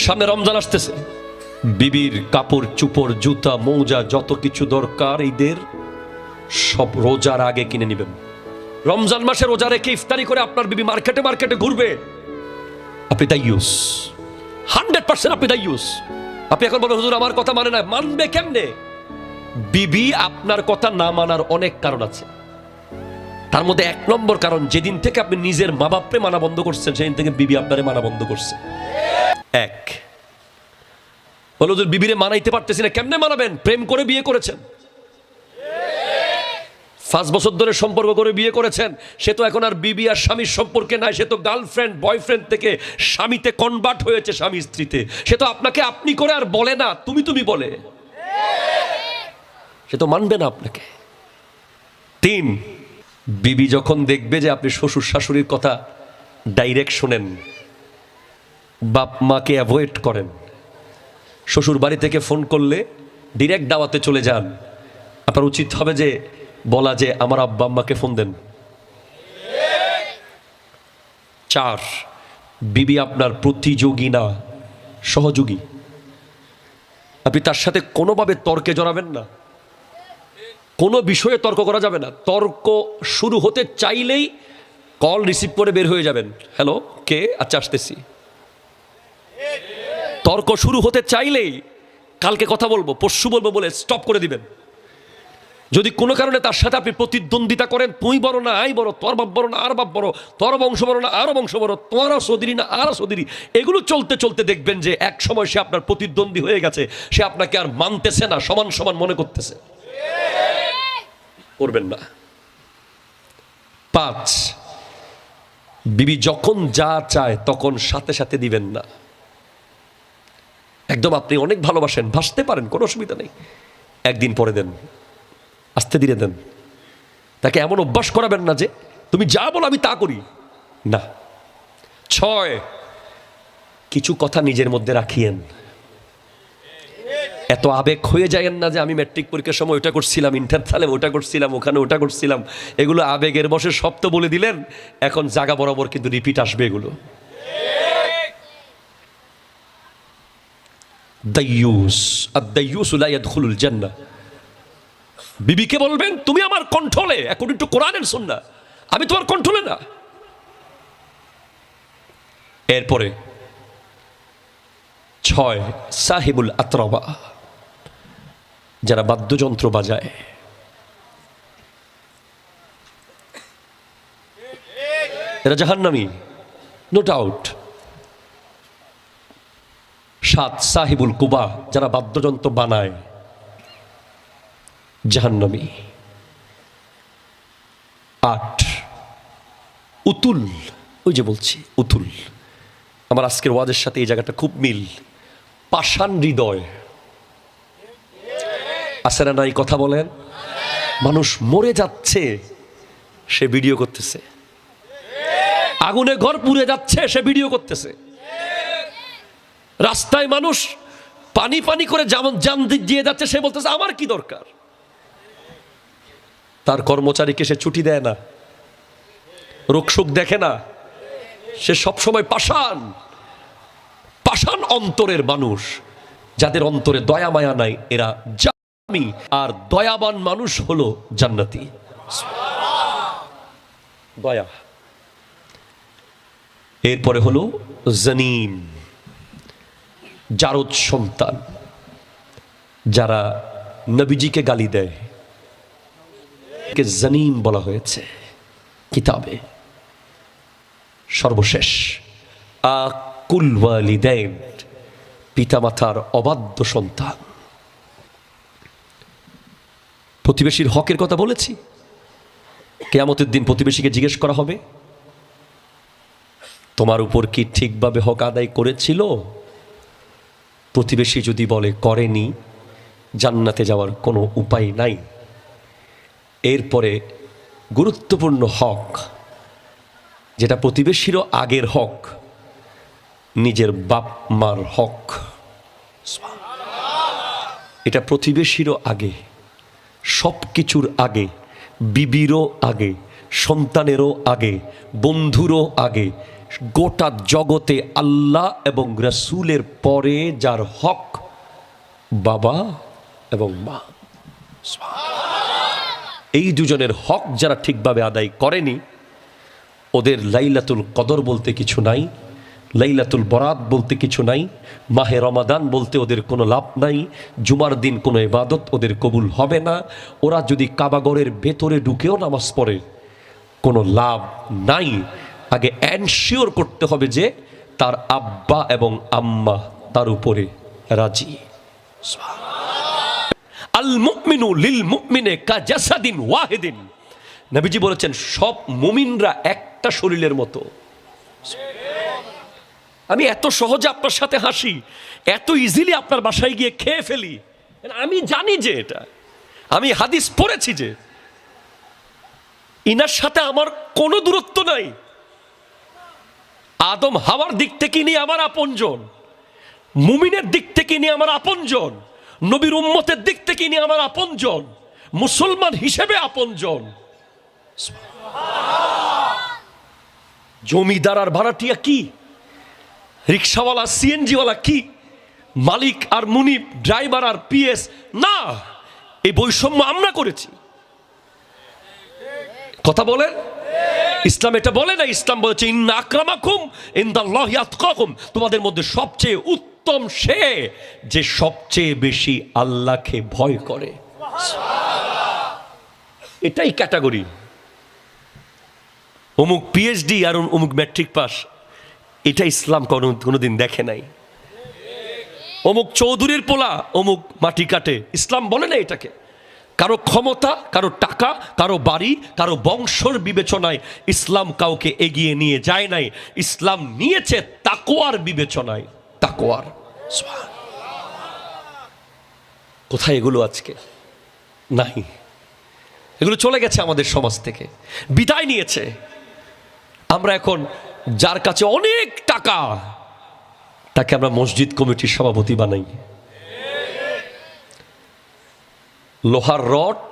সামনে রমজান আসতেছে, বিবির কাপড় চুপড় জুতা মৌজা যত কিছু দরকার ঈদের সব রোজার আগে কিনে নেবেন। রমজান মাসে রোজা রেখে ইফতারি করে আপনার বিবি মার্কেটে মার্কেটে ঘুরবে, আপনি তাই ইউজ 100% আপনি তাই ইউজ। আপনি এখন বলেন হুজুর আমার কথা মানে না, মানবে কেমনে? বিবি আপনার কথা না মানার অনেক কারণ আছে, তার মধ্যে 1 নম্বর কারণ, যেদিন থেকে আপনি নিজের মা বাপরে মানা বন্ধ করছেন সেদিন থেকে বিবি আপনারে মানা বন্ধ করছে। এক বলো হুজুর বিবিরে মানাইতে পারতেছি না, কেমনে মানাবেন? প্রেম করে বিয়ে করেছেন, 5 বছর ধরে সম্পর্ক করে বিয়ে করেছেন, সে তো এখন আর বিবি আর স্বামীর সম্পর্কে নাই, সে তো গার্লফ্রেন্ড বয়ফ্রেন্ড থেকে স্বামীতে কনভার্ট হয়েছে, স্বামী স্ত্রীতে। সে তো আপনাকে আপনি করে আর বলে না, তুমি তুমি বলে, সে তো মানবে না আপনাকে। 3 বিবি যখন দেখবে যে আপনি শ্বশুর শাশুড়ির কথা ডাইরেক্ট শোনেন, বাপ মাকে অ্যাভয়েড করেন, শ্বশুর বাড়ি থেকে ফোন করলে ডিরেক্ট দাওয়াতে চলে যান, আপনার উচিত হবে যে বলা যে আমার আব্বা আম্মাকে ফোন দেন। 4 বিবি আপনার প্রতিযোগী না, সহযোগী। আপনি তার সাথে কোনোভাবে তর্কে জড়াবেন না, কোনো বিষয়ে তর্ক করা যাবে না। তর্ক শুরু হতে চাইলেই কল রিসিভ করে বের হয়ে যাবেন, হ্যালো কে, আচ্ছা আসতেছি। তর্ক শুরু হতে চাইলেই কালকে কথা বলবো পরশু বলবো বলে স্টপ করে দিবেন। যদি কোনো কারণে তার সাথে আপনি প্রতিদ্বন্দ্বিতা করেন, তুই বড় না আই বড়, তোর বাপ বড় না আর বাপ বড়, তোর বংশ বড় না আর বংশ বড়, তোরা সদিরি না আর সদিরি, এগুলো চলতে চলতে দেখবেন যে এক সময় সে আপনার প্রতিদ্বন্দ্বী হয়ে গেছে, সে আপনাকে আর মানতেছে না, সমান সমান মনে করতেছে। করবেন না। 5 বিবি যখন যা চায় তখন সাথে সাথে দিবেন না। একদম আপনি অনেক ভালোবাসেন, ভাসতে পারেন, কোনো অসুবিধা নেই, একদিন পরে দেন, আস্তে ধীরে দেন। তাকে এমন অভ্যাস করাবেন না যে তুমি যা বলো আমি তা করি না। 6 কিছু কথা নিজের মধ্যে রাখিয়েন, এত আবেগ হয়ে যায়েন না যে আমি ম্যাট্রিক পরীক্ষার সময় ওটা করছিলাম, ইন্টার সালে ওটা করছিলাম, ওখানে ওটা করছিলাম, এগুলো আবেগের বশে সব তো বলে দিলেন, এখন জায়গা বরাবর কিন্তু রিপিট আসবে এগুলো। দাইয়ুস আদ-দাইয়ুস লা ইয়াদখুলুল জান্নাহ। বিবিকে বলবেন তুমি আমার কন্ট্রোলে, অ্যাকর্ডিং টু কোরআন এন্ড সুন্নাহ, আমি তোমার কন্ট্রোলে না। এরপরে 6 সাহিবুল আতরাবা, যারা বাদ্যযন্ত্র বাজায়, এরা জাহান্নামী, নো ডাউট। 7 সাহিবুল কুবা, যারা বাদ্যযন্ত্র বানায়, জাহান্নামী। 8 উতুল, ওই যে বলছি উতুল, আমার আজকের ওয়াজের সাথে এই জায়গাটা খুব মিল। পাষাণ হৃদয় আছে না নাই, কথা বলেন। মানুষ মরে যাচ্ছে, সে ভিডিও করতেছে, আগুনে ঘর পুড়ে যাচ্ছে, সে ভিডিও করতেছে, রাস্তায় মানুষ পানি পানি করে জান দিয়ে যাচ্ছে, সে বলতেছে আমার কি দরকার। তার কর্মচারীকে সে ছুটি দেয় না, রোগশোক দেখে না, সে সবসময় পাষাণ পাষাণ অন্তরের মানুষ। যাদের অন্তরে দয়া মায়া নাই এরা জাহান্নামী, আর দয়াবান মানুষ হলো জান্নাতি। দয়া। এরপরে হলো জানিম, জারদ সন্তান, যারা নবীজিকে গালি দেয়, কে জানিম বলা হয়েছে কিতাবে। সর্বশেষ আকুল ওয়ালিদাইন, পিতামাতার অবাধ্য সন্তান। প্রতিবেশীর হকের কথা বলেছি, কিয়ামতের দিন প্রতিবেশীকে জিজ্ঞেস করা হবে তোমার উপর কি ঠিকভাবে হক আদায় করেছিল? প্রতিবেশী যদি বলে করেনি, জান্নাতে যাওয়ার কোনো উপায় নাই। এরপরে গুরুত্বপূর্ণ হক, যেটা প্রতিবেশীরও আগের হক, নিজের বাপ মার হক। এটা প্রতিবেশীরও আগে, সব কিছুর আগে, বিবিরও আগে, সন্তানেরও আগে, বন্ধুরও আগে, গোটা জগতে আল্লাহ এবং রাসূলের পরে যার হক বাবা এবং মা, এই দুজনের হক যারা ঠিকভাবে আদায় করেনি ওদের লাইলাতুল কদর বলতে কিছু নাই, লাইলাতুল বরাত বলতে কিছু নাই, মাহে রমাদান বলতে ওদের কোনো লাভ নাই, জুমার দিন কোনো ইবাদত ওদের কবুল হবে না, ওরা যদি কাবাগরের ভেতরে ঢুকেও নামাজ পড়ে কোনো লাভ নাই। আগে এনশিওর করতে হবে যে তার আব্বা এবং আম্মা তার উপরে রাজি। আল মুমিনু লিল মুমিনে কাজাসাদিন ওয়াহিদিন, নবীজি বলেছেন সব মুমিনরা একটা শরীরের মতো। আমি এত সহজে আপনার সাথে হাসি, এত ইজিলি আপনার বাসায় গিয়ে খেয়ে ফেলি, আমি জানি যে এটা, আমি হাদিস পড়েছি যে ইনার সাথে আমার কোনো দূরত্ব নাই। আদম হাওয়ার দিক থেকে নিয়ে আমার আপনজন, মুমিনের দিক থেকে নিয়ে আমার আপনজন, নবীর উম্মতের দিক থেকে নিয়ে আমার আপনজন, মুসলমান হিসেবে আপনজন। জমিদার আর ভাড়াটিয়া কি, রিক্সাওয়ালা সিএনজিওয়ালা কি, মালিক আর মুনিব, ড্রাইভার আর পিএস না, এই বৈষম্য আমরা করেছি। কথা বলেন, ইসলাম এটা বলে না। ইসলাম বলেছে ইন্না আকরামাকুম ইনদাল্লাহি আতকাকুম, তোমাদের মধ্যে সবচেয়ে উত্তম সে যে সবচেয়ে বেশি আল্লাহকে ভয় করে। এটাই ক্যাটাগরি। অমুক পিএইচডি আর অমুক ম্যাট্রিক পাস, এটা ইসলাম কোনোদিন দেখে নাই। অমুক চৌধুরীর পোলা অমুক মাটি কাটে, ইসলাম বলে না এটাকে। কারো ক্ষমতা, কারো টাকা, কারো বাড়ি, কারো বংশর বিবেচনায় ইসলাম কাউকে এগিয়ে নিয়ে যায় নাই। ইসলাম নিয়েছে তাকওয়ার বিবেচনায়, তাকওয়ার। কোথায় এগুলো আজকে নাই, এগুলো চলে গেছে আমাদের সমাজ থেকে, বিদায় নিয়েছে। আমরা এখন যার কাছে অনেক টাকা তাকে আমরা মসজিদ কমিটির সভাপতি বানাই। লোহার রড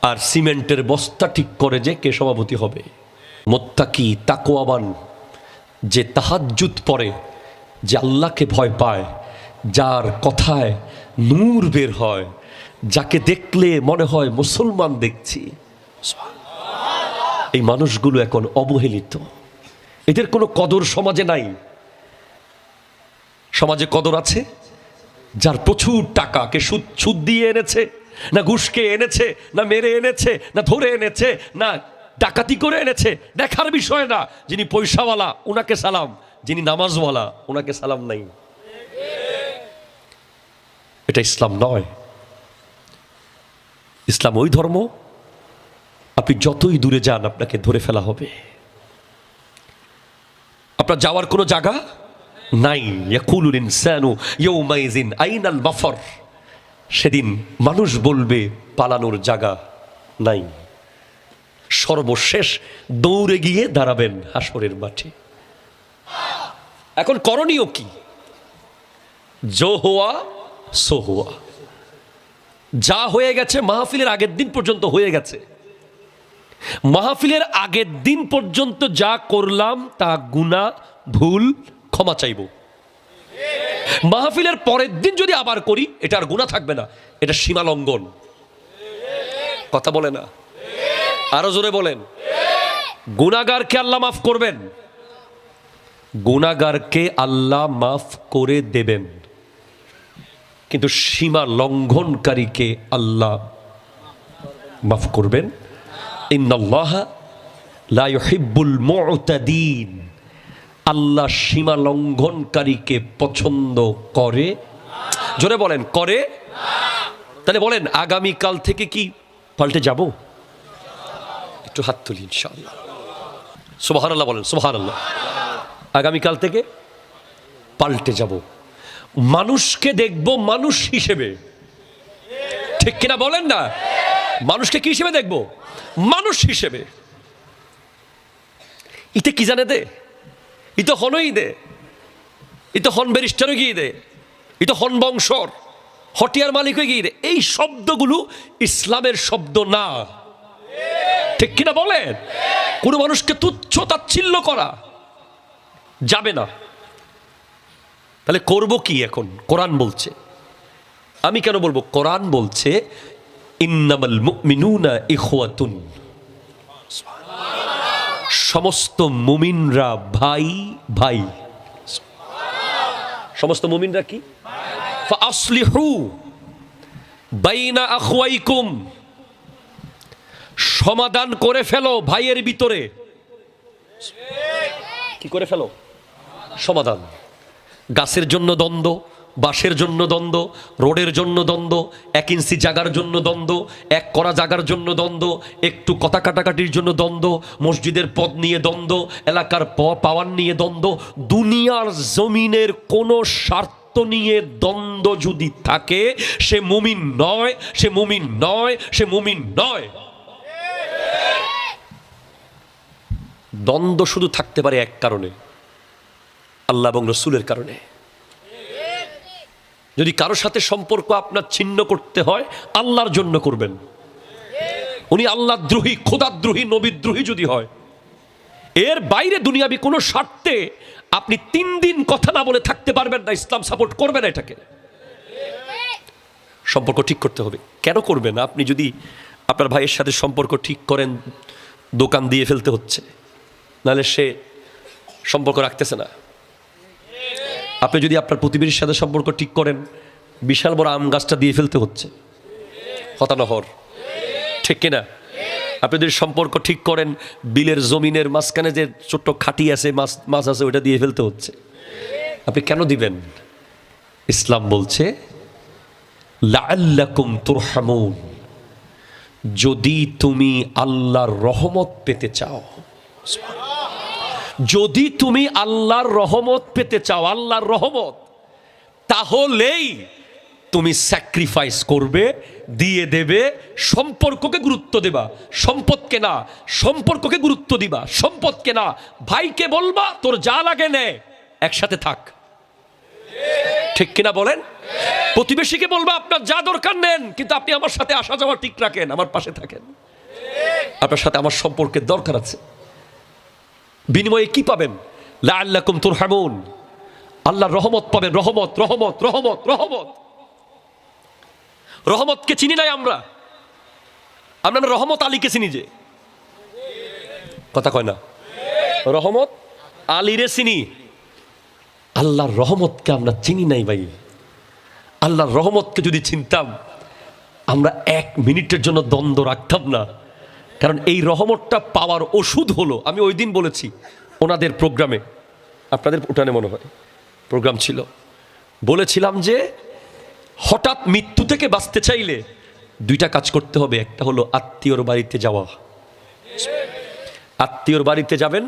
আর সিমেন্টের বস্তা ঠিক করে যে কে সভাপতি হবে। মুত্তাকি তাকওয়াবান যে তাহাজ্জুদ পড়ে, যে আল্লাহকে ভয় পায়, যার কথায় নূর বের হয়, যাকে দেখলে মনে হয় মুসলমান দেখছি, এই মানুষগুলো এখন অবহেলিত। এদের কোনো কদর সমাজে নাই। সমাজে কদর আছে যার প্রচুর টাকা, কে সুদ দিয়ে এনেছে, না ঘুষকে এনেছে, না মেরে এনেছে, না ধরে এনেছে, না ডাকাতি করে এনেছে, দেখার বিষয় না। যিনি পয়সাওয়ালা ওনাকে সালাম, যিনি নামাজওয়ালা ওনাকে সালাম নাই। এটা ইসলাম নয়। ইসলাম ওই ধর্ম আপনি যতই দূরে যান আপনাকে ধরে ফেলা হবে, আপনার যাওয়ার কোনো জায়গা নাই। ইয়াকুলুল ইনসানু ইয়াউমাইযিন আইনাল মাফর, সেদিন মানুষ বলবে পালানোর জায়গা নাই। সর্বশেষ দৌড়ে গিয়ে দাঁড়াবেন হাসরের মাঠে। এখন করণীয় কি? জো হোয়া সো হোয়া, যা হয়ে গেছে মাহফিলের আগের দিন পর্যন্ত হয়ে গেছে। মাহফিলের আগের দিন পর্যন্ত যা করলাম তা গুনাহ, ভুল, ক্ষমা চাইব। মাহফিলের পরের দিন যদি আবার করি এটা আর গুনাহ থাকবে না, এটা সীমা লঙ্ঘন। কথা বলে না, আরো জোরে বলেন। গুনাহগারকে আল্লাহ মাফ করবেন, গুনাহগারকে আল্লাহ মাফ করে দেবেন, কিন্তু সীমা লঙ্ঘনকারীকে আল্লাহ মাফ করবেন। ইন্নাল্লাহা লা ইউহিব্বুল মু'তাদিন, আল্লাহ সীমা লঙ্ঘনকারীকে পছন্দ করে। জোরে বলেন, করে। তাহলে বলেন আগামীকাল থেকে কি পাল্টে যাব? একটু হাত তুলি ইনশাআল্লাহ। সুবহানাল্লাহ বলেন, সুবহানাল্লাহ। আগামীকাল থেকে পাল্টে যাব, মানুষকে দেখব মানুষ হিসেবে। ঠিক কিনা বলেন না? মানুষকে কি হিসেবে দেখব? মানুষ হিসেবে। ইতে কি জানে দে, ইতো হনই দে, ইতো হন ব্যারিস্টারও গিয়ে দে, ইতো হন বংশর হটিয়ার মালিক হয়ে গিয়ে দে। এই শব্দগুলো ইসলামের শব্দ না। ঠিক কিনা বলেন? কোনো মানুষকে তুচ্ছ তাচ্ছিল্য করা, যাবে না। তাহলে করব কি এখন? কোরআন বলছে, আমি কেন বলবো? কোরআন বলছে ইন্নামাল মুমিনুনা ইখওয়াতুন, সমস্ত মুমিনরা ভাই ভাই। সমস্ত মুমিনরা কি? ফাসলিহু বাইনা আখওয়াইকুম, সমাধান করে ফেলো ভাইয়ের ভিতরে। কি করে ফেলো? সমাধান। গাছের জন্য দ্বন্দ্ব, বাঁশের জন্য দ্বন্দ্ব, রোডের জন্য দ্বন্দ্ব, 1 ইঞ্চি জাগার জন্য দ্বন্দ্ব, 1 কড়া জাগার জন্য দ্বন্দ্ব, একটু কথা কাটাকাটির জন্য দ্বন্দ্ব, মসজিদের পদ নিয়ে দ্বন্দ্ব, এলাকার পাওয়ার নিয়ে দ্বন্দ্ব, দুনিয়ার জমিনের কোনো স্বার্থ নিয়ে দ্বন্দ্ব যদি থাকে, সে মুমিন নয়, সে মুমিন নয়, সে মুমিন নয়। দ্বন্দ্ব শুধু থাকতে পারে এক কারণে, আল্লাহ এবং রসুলের কারণে। যদি কারো সাথে সম্পর্ক আপনার ছিন্ন করতে হয়, আল্লাহর জন্য করবেন। উনি আল্লাহ দ্রোহী, খোদাদ্রোহী, নবীদ্রোহী যদি হয়, এর বাইরে দুনিয়াবি কোনো স্বার্থে আপনি 3 দিন কথা না বলে থাকতে পারবেন না। ইসলাম সাপোর্ট করবে না এটাকে। সম্পর্ক ঠিক করতে হবে। কেন করবেন? আপনি যদি আপনার ভাইয়ের সাথে সম্পর্ক ঠিক করেন, দোকান দিয়ে ফেলতে হচ্ছে, নাহলে সে সম্পর্ক রাখতেছে না। আপনি যদি আপনার প্রতিবেশীর সাথে সম্পর্ক ঠিক করেন, বিশাল বড় আম গাছটা দিয়ে ফেলতে হচ্ছে হতানহর, ঠিক কিনা? আপনি যদি সম্পর্ক ঠিক করেন, বিলের জমিনের মাঝখানে যে ছোট্ট খাটি আছে, মাছ আছে, ওইটা দিয়ে ফেলতে হচ্ছে। আপনি কেন দিবেন? ইসলাম বলছে লাআল্লাকুম তুরহামুন, যদি তুমি আল্লাহর রহমত পেতে চাও, যদি তুমি আল্লাহর রহমত পেতে চাও, আল্লাহর রহমত, তাহলেই তুমি স্যাক্রিফাইস করবে, দিয়ে দেবে, সম্পর্ককে গুরুত্ব দেবা, সম্পদকে না। সম্পর্ককে গুরুত্ব দিবা, সম্পদকে না। ভাইকে বলবা তোর যা লাগে নে, একসাথে থাক, ঠিক কিনা বলেন? প্রতিবেশীকে বলবা আপনার যা দরকার নেন, কিন্তু আপনি আমার সাথে আসা যাওয়া ঠিক রাখেন, আমার পাশে থাকেন। আপনার সাথে আমার সম্পর্কের দরকার আছে। বিনিময়ে কি পাবেন? লাআল্লাকুম তুরহামুন, আল্লাহর রহমত পাবেন। রহমত, রহমত, রহমত, রহমত। রহমতকে চিনি নাই আমরা। আমরা রহমত আলীকে চিনি, যে কথা কয় না, রহমত আলীরে চিনি, আল্লাহর রহমতকে আমরা চিনি নাই ভাই। আল্লাহর রহমতকে যদি চিনতাম, আমরা 1 মিনিটের জন্য দ্বন্দ্ব রাখতাম না। কারণ এই রহমতটা পাওয়ার ওষুধ হলো, আমি ওই দিন বলেছি ওনাদের প্রোগ্রামে, আপনাদের উঠানে মনে হয় প্রোগ্রাম ছিল, বলেছিলাম যে হঠাৎ মৃত্যু থেকে বাঁচতে চাইলে 2টা কাজ করতে হবে। একটা হলো আত্মীয়র বাড়িতে যাওয়া। আত্মীয়র বাড়িতে যাবেন,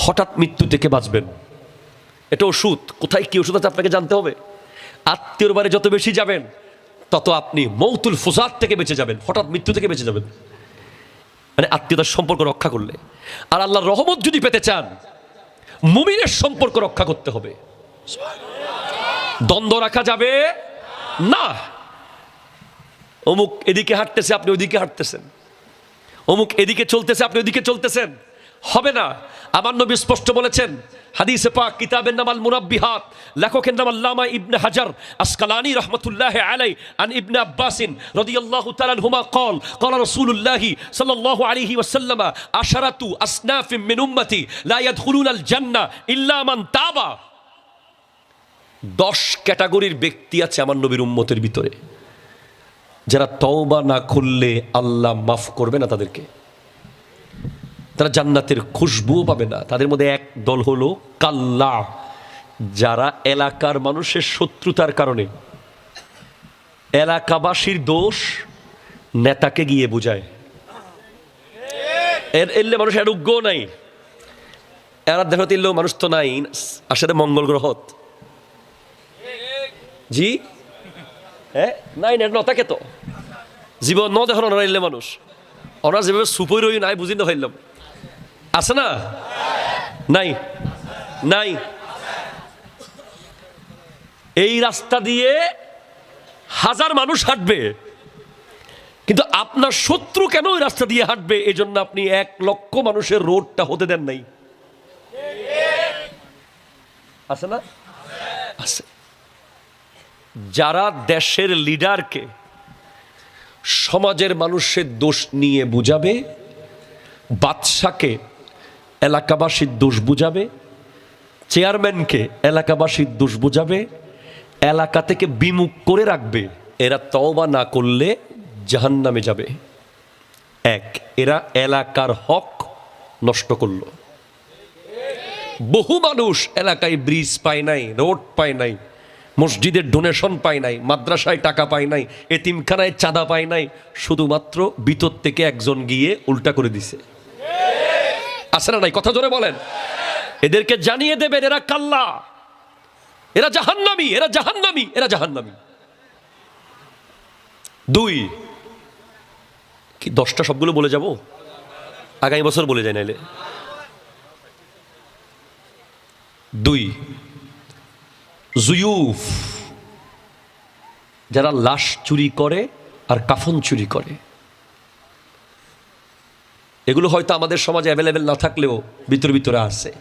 হঠাৎ মৃত্যু থেকে বাঁচবেন। এটা ওষুধ। কোথায় কি ওষুধ আছে আপনাকে জানতে হবে। আত্মীয়র বাড়ি যত বেশি যাবেন, তত আপনি মৌতুল ফুজাত থেকে বেঁচে যাবেন, হঠাৎ মৃত্যু থেকে বেঁচে যাবেন, মানে আত্মীয়তার সম্পর্ক রক্ষা করলে। আর আল্লাহর রহমত যদি পেতে চান, মুমিনের সম্পর্ক রক্ষা করতে হবে। দ্বন্দ্ব রাখা যাবে না। অমুক এদিকে হাঁটতেছে, আপনি ওইদিকে হাঁটতেছেন, অমুক এদিকে চলতেছে, আপনি ওইদিকে চলতেছেন, হবে না। আমার নবী স্পষ্ট বলেছেন, হাদিসে পাক, কিতাবের নাম আল মুনাব্বিহাত, লেখকের নাম আল্লামা ইবনে হাজার আসকালানি রাহমাতুল্লাহি আলাইহি, আন ইবনে আব্বাসিন রাদিয়াল্লাহু তাআলা আনহুমা قال قال رسول الله صلى الله عليه وسلم عشرة أصناف من أمتي لا يدخلون الجنة إلا من تاب। 10 ক্যাটাগরির ব্যক্তি আছে আমার নবীর উম্মতের ভিতরে, যারা তওবা না করলে আল্লাহ মাফ করবে না তাদেরকে, তারা জান্নাতের খুশবুও পাবে না। তাদের মধ্যে এক দল হলো কাল্লা, যারা এলাকার মানুষের শত্রুতার কারণে, এলাকাবাসীর দোষ নেতাকে গিয়ে বুঝায়। এলে মানুষ আরোগ্য নাই, এরা দেখতে এলেও মানুষ তো নাই, আসলে মঙ্গল গ্রহত জি হ্যাঁ নাই না নতাকে তো জীবন ন দেখুন ওরা এলে মানুষ, ওরা যেভাবে সুপই রই নাই বুঝি না হইলাম, আছে না? নাই নাই। এই রাস্তা দিয়ে 1000 মানুষ হাঁটবে, কিন্তু আপনার শত্রু কেন ওই রাস্তা দিয়ে হাঁটবে? এই জন্য আপনি 1 লক্ষ মানুষের রোডটা হতে দেন নাই। আছে না? আছে। যারা দেশের লিডারকে সমাজের মানুষের দোষ নিয়ে বুঝাবে, বাদশাকে এলাকাবাসীর দোষ বুঝাবে, চেয়ারম্যানকে এলাকাবাসীর দোষ বুঝাবে, এলাকা থেকে বিমুখ করে রাখবে, এরা তওবা না করলে জাহান্নামে যাবে। এক, এরা এলাকার হক নষ্ট করলো। বহু মানুষ এলাকায় ব্রিজ পায় নাই, রোড পায় নাই, মসজিদের ডোনেশন পায় নাই, মাদ্রাসায় টাকা পায় নাই, এতিমখানায় চাঁদা পায় নাই, শুধুমাত্র ভিতর থেকে একজন গিয়ে উল্টা করে দিছে। আছে না নাই? কথা জোরে বলেন। এদেরকে জানিয়ে দেবেন এরা কাল্লা, এরা জাহান্নামী, এরা জাহান্নামী, এরা জাহান্নামী। দুই, কি 10টা সবগুলো বলে যাব? আগামী বছর বলে যায় নাইলে। দুই, জুয়ুফ, যারা লাশ চুরি করে আর কাফন চুরি করে। এগুলো হয়তো আমাদের সমাজে অ্যাভেলেবেল না থাকলেও ভিতরে ভিতরে আছে।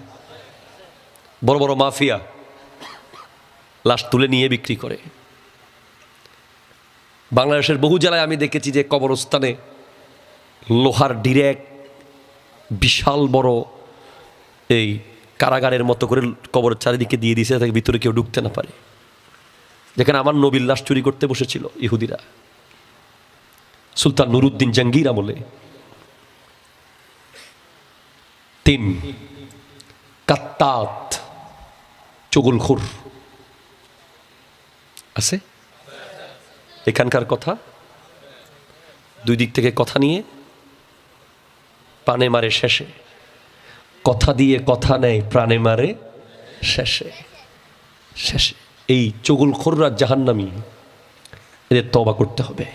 বড় বড় মাফিয়া লাশ তুলে নিয়ে বিক্রি করে। বাংলাদেশের বহু জেলায় আমি দেখেছি যে কবরস্থানে লোহার ডিরেক্ট বিশাল বড় এই কারাগারের মতো করে কবরের চারিদিকে দিয়ে দিয়েছে, তাকে ভিতরে কেউ ঢুকতে না পারে। যেখানে আমার নবীর লাশ চুরি করতে বসেছিল ইহুদিরা, সুলতান নুরুদ্দিন জাহাঙ্গীর আমলে। তিন, কাত্তাত, চুগলখোর আছে। এখানকার কথা দুই দিক থেকে কথা নিয়ে প্রাণে মারে শেষে, কথা দিয়ে কথা নেয়, প্রাণে মারে শেষে শেষে। এই চুগলখোররা জাহান্নামী, এদের তওবা করতে হবে।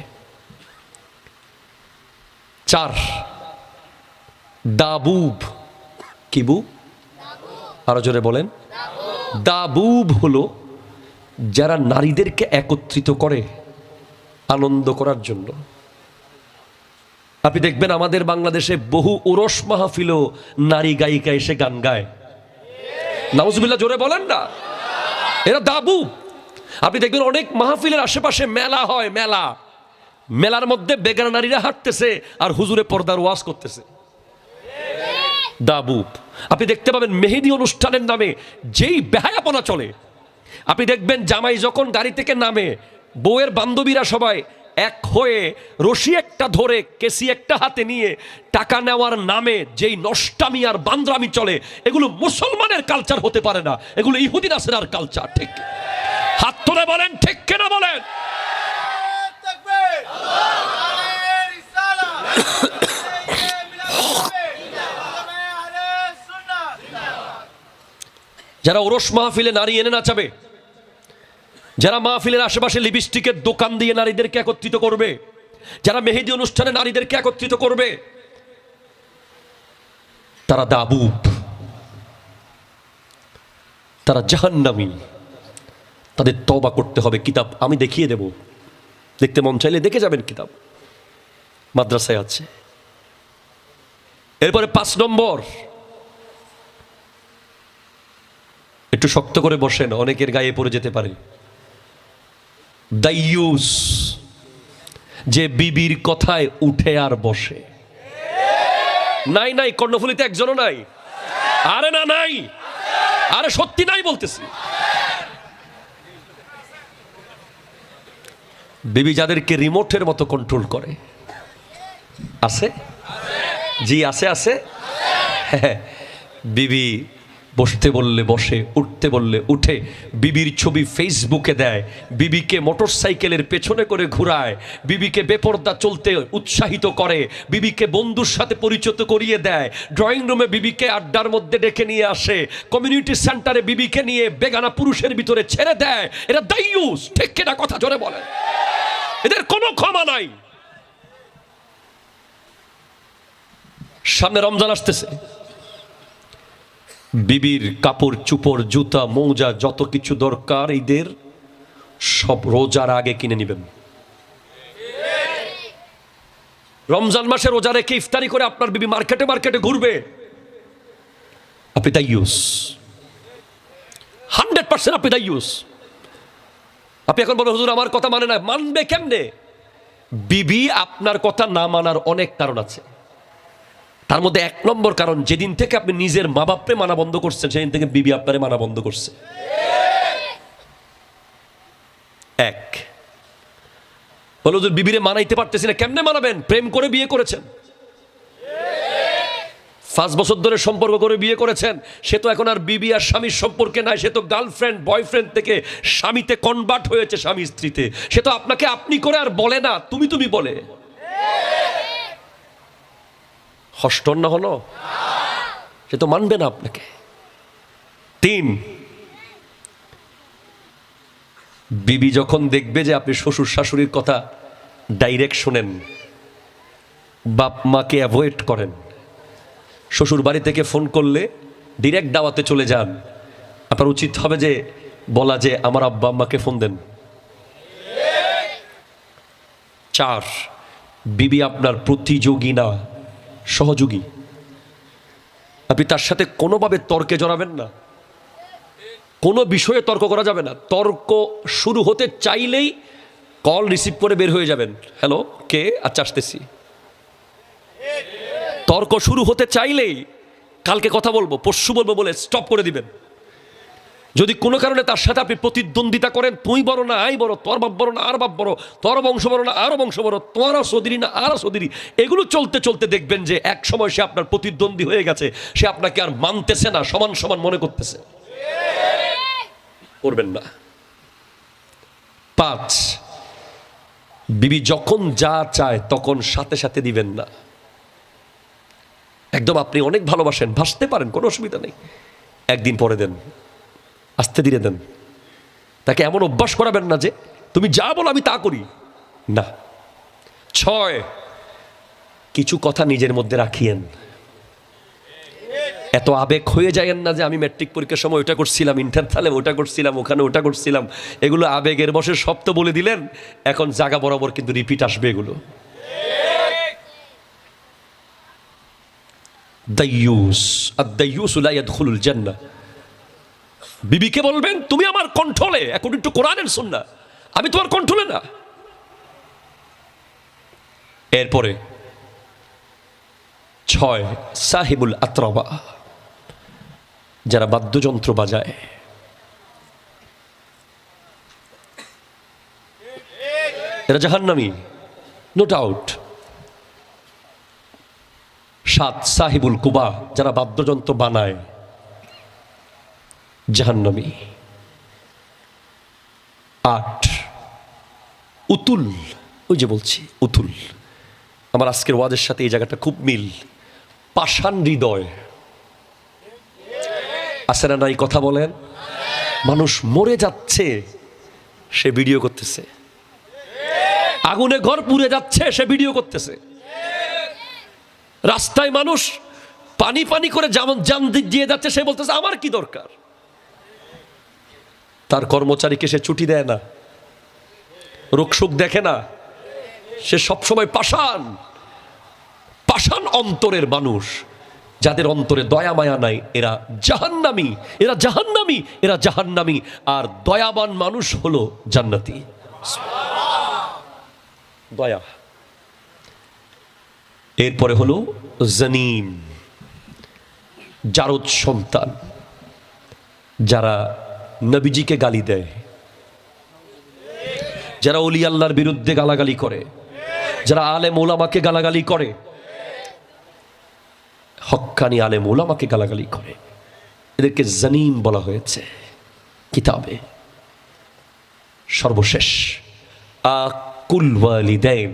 চার, দাবুব। কি বুব? আরো জোরে বলেন। দাবুব হলো যারা নারীদেরকে একত্রিত করে আনন্দ করার জন্য। আপনি দেখবেন আমাদের বাংলাদেশে বহু ওরস মাহফিলও নারী গায়িকা এসে গান গায়। নাউজুবিল্লাহ, জোরে বলেন না। এরা দাবুব। আপনি দেখবেন অনেক মাহফিলের আশেপাশে মেলা হয়, মেলা, মেলার মধ্যে বেগানা নারীরা হাঁটতেছে আর হুজুরে পর্দার ওয়াজ করতেছে। দাবুব। আপনি দেখতে পাবেন মেহেদি অনুষ্ঠানের নামে যেই বেহায়াপনা চলে। আপনি দেখবেন জামাই যখন গাড়ি থেকে নামে, বউয়ের বান্ধবীরা সবাই এক হয়ে রশি একটা ধরে কেসি একটা হাতে নিয়ে টাকা নেওয়ার নামে যেই নষ্টামি আর বান্দ্রামি চলে, এগুলো মুসলমানের কালচার হতে পারে না, এগুলো ইহুদি নাসরার কালচার। ঠিক হাত তুলে বলেন ঠিক কিনা বলেন। যারা ওরস মাহফিলে নারী এনে নাচাবে, যারা মাহফিলের আশেপাশে লিপস্টিকের দোকান দিয়ে নারীদেরকে একত্রিত করবে, যারা মেহেদি অনুষ্ঠানে নারীদেরকে একত্রিত করবে, তারা দাবুব, তারা জাহান্নামী। তাদের তওবা করতে হবে। কিতাব আমি দেখিয়ে দেব, দেখতে মন চাইলে দেখে যাবেন, কিতাব মাদ্রাসায় আছে। এরপরে 5 নম্বর, একটু শক্ত করে বসেন, অনেকের গায়ে পড়ে যেতে পারে। দাইয়ুস, যে বিবির কথায় উঠে আর বসে। নাই নাই, কর্ণফুলীতে একজনও নাই। আরে না, নাই, আরে সত্যি নাই বলতেছি। বিবি যাদেরকে রিমোটের মতো কন্ট্রোল করে, আছে? জি আছে, আছে। বিবি বসতে বললে বসে, উঠতে বললে উঠে, বিবির ছবি ফেসবুকে দেয়, বিবিকে মোটরসাইকেলের পেছনে করে ঘুরায়, বিবিকে বেপরদা চলতে উৎসাহিত করে, বিবিকে বন্ধুর সাথে পরিচিত করিয়ে দেয়, ড্রয়িং রুমে বিবিকে আড্ডার মধ্যে ডেকে নিয়ে আসে, কমিউনিটি সেন্টারে বিবিকে নিয়ে বেগানা পুরুষের ভিতরে ছেড়ে দেয়। এরা দাইয়ুস। ঠিক কিনা কথা জোরে বলেন। এদের কোনো ক্ষমা নাই। সামনে রমজান আসতেছে, বিবির কাপড় চুপড় জুতা মৌজা যত কিছু দরকার ঈদের সব রোজার আগে কিনে নেবেন। রমজান মাসে রোজা রেখে ইফতারি করে আপনার বিবি মার্কেটে মার্কেটে ঘুরবে, আপনি দাইয়ুস। 100% আপনি দায়ুস। আপনি এখন বলবেন হুজুর আমার কথা মানে না, মানবে কেমনে? বিবি আপনার কথা না মানার অনেক কারণ আছে। তার মধ্যে 1 নম্বর কারণ, যেদিন থেকে আপনি নিজের মা বাপরে মানা বন্ধ করছেন সেদিন থেকে বিবি আপনারে মানা বন্ধ করছে। এক বলো হুজুর বিবিরে মানাইতে পারতেছি না, কেমনে মানাবেন? প্রেম করে বিয়ে করেছেন, 5 বছর ধরে সম্পর্ক করে বিয়ে করেছেন, সে তো এখন আর বিবি আর স্বামীর সম্পর্কে নাই, সে তো গার্লফ্রেন্ড বয়ফ্রেন্ড থেকে স্বামীতে কনভার্ট হয়েছে, স্বামী স্ত্রীতে। সে তো আপনাকে আপনি করে আর বলে না, তুমি তুমি বলে। হস্টন না হলো, সে তো মানবে না আপনাকে। 3 বিবি যখন দেখবে যে আপনি শ্বশুর শাশুড়ির কথা ডাইরেক্ট শোনেন, বাপ মাকে অ্যাভয়েড করেন, শ্বশুর বাড়ি থেকে ফোন করলে ডিরেক্ট দাওয়াতে চলে যান, আপনার উচিত হবে যে বলা যে আমার আব্বা আম্মাকে ফোন দেন। 4 বিবি আপনার প্রতিযোগী না, সহযোগী। আপনি তার সাথে কোনোভাবে তর্কে জড়াবেন না, কোনো বিষয়ে তর্ক করা যাবে না। তর্ক শুরু হতে চাইলেই কল রিসিভ করে বের হয়ে যাবেন, হ্যালো কে, আচ্ছা আসতেছি। তর্ক শুরু হতে চাইলেই কালকে কথা বলবো, পরশু বলবো বলে স্টপ করে দিবেন। যদি কোনো কারণে তার সাথে আপনি প্রতিদ্বন্দ্বিতা করেন, তুই বড় না আই বড়, তোর বাপ বড় না আর বাপ বড়, তোর বংশ বড় না আর বংশ বড়, তোরা সদিরি না আর সদিরি, এগুলো চলতে চলতে দেখবেন যে এক সময় সে আপনার প্রতিদ্বন্দ্বী হয়ে গেছে, সে আপনাকে আর মানতেছে না, সমান সমান মনে করতেছে। করবেন না। 5 বিবি যখন যা চায় তখন সাথে সাথে দিবেন না। একদম আপনি অনেক ভালোবাসেন, ভাসতে পারেন, কোনো অসুবিধা নেই, একদিন পরে দেন, আস্তে ধীরে দেন। তাকে এমন অভ্যাস করাবেন না যে তুমি যা বলো আমি তা করি না। 6 কিছু কথা নিজের মধ্যে রাখিয়েন, এত আবেগ হয়ে যায়েন না যে আমি ম্যাট্রিক পরীক্ষার সময় ওটা করছিলাম, ইন্টার তালে ওটা করছিলাম, ওখানে ওটা করছিলাম, এগুলো আবেগের বসে সব তো বলে দিলেন, এখন জায়গা বরাবর কিন্তু রিপিট আসবে এগুলো। দাইয়ুস আদ-দাইয়ুস লা ইয়াদখুলুল জান্নাহ। বিবিকে বলবেন তুমি আমার কন্ট্রোলে, অ্যাকর্ডিং টু কোরআন এন্ড সুন্নাহ, আমি তোমার কন্ট্রোলে না। এরপরে 6 সাহিবুল আতরাবা, যারা বাদ্যযন্ত্র বাজায়, এরা জাহান্নামী, নো ডাউট। 7 সাহিবুল কুবা, যারা বাদ্যযন্ত্র বানায়, জাহান্নামী। 8 উতুল, ওই যে বলছি উতুল, আমার আজকের ওয়াজের সাথে এই জায়গাটা খুব মিল। পাষাণ হৃদয় আছে না নাই, কথা বলেন। মানুষ মরে যাচ্ছে, সে ভিডিও করতেছে, আগুনে ঘর পুড়ে যাচ্ছে, সে ভিডিও করতেছে, রাস্তায় মানুষ পানি পানি করে জান দিয়ে যাচ্ছে, সে বলতেছে আমার কি দরকার। তার কর্মচারীকে সে ছুটি দেয় না, রোগশোক দেখে না, সে সবসময় পাষাণ পাষাণ অন্তরের মানুষ, যাদের অন্তরে দয়া মায়া নাই, এরা জাহান্নামী, এরা জাহান্নামী, এরা জাহান্নামী। আর দয়াবান মানুষ হলো জান্নাতি। দয়া। এরপরে হলো জানিম, জারদ সন্তান, যারা নবীজিকে গালি দেয়, যারা ওলি আল্লাহর বিরুদ্ধে গালাগালি করে, যারা আলেম ওলামাকে গালাগালি করে, হক্কানি আলেম ওলামাকে গালাগালি করে, এদেরকে জানিম বলা হয়েছে কিতাবে। সর্বশেষ আকুল ওয়ালিদাইন,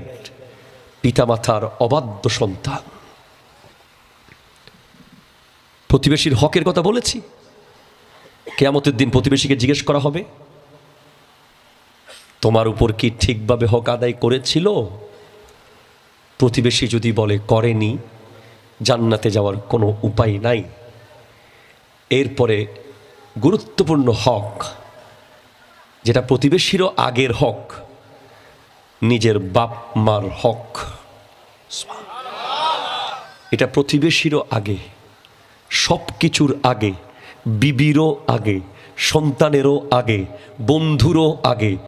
পিতামাতার অবাধ্য সন্তান। প্রতিবেশীর হকের কথা বলেছি, কিয়ামতের দিন প্রতিবেশীকে জিজ্ঞেস করা হবে তোমার উপর কি ঠিকভাবে হক আদায় করেছিল? প্রতিবেশী যদি বলে করেনি, জান্নাতে যাওয়ার কোনো উপায় নাই। এরপরে গুরুত্বপূর্ণ হক, যেটা প্রতিবেশীরও আগের হক, নিজের বাপ মার হক। এটা প্রতিবেশীরও আগে, সব কিছুর আগে, বিবিরও আগে, সন্তানেরও আগে, বন্ধুরও আগে।